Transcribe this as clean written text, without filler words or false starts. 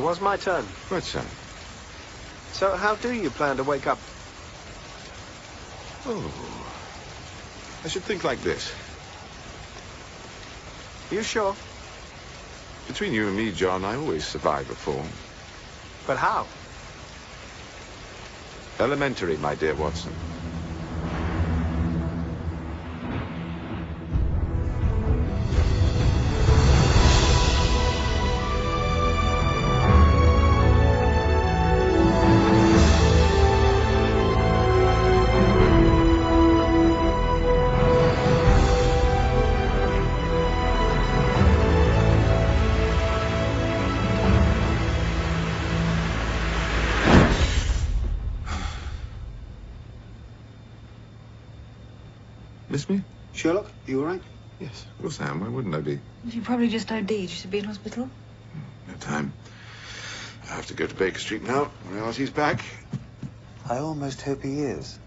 It was my turn. Right, son. So how do you plan to wake up? Oh. I should think like this. You sure? Between you and me, John, I always survive a fall. But how? Elementary, my dear Watson. Miss me? Sherlock, you all right? Yes, of course I am. Why wouldn't I be? You probably just OD'd. You should be in hospital. No time. I have to go to Baker Street now. Reality's back. I almost hope he is.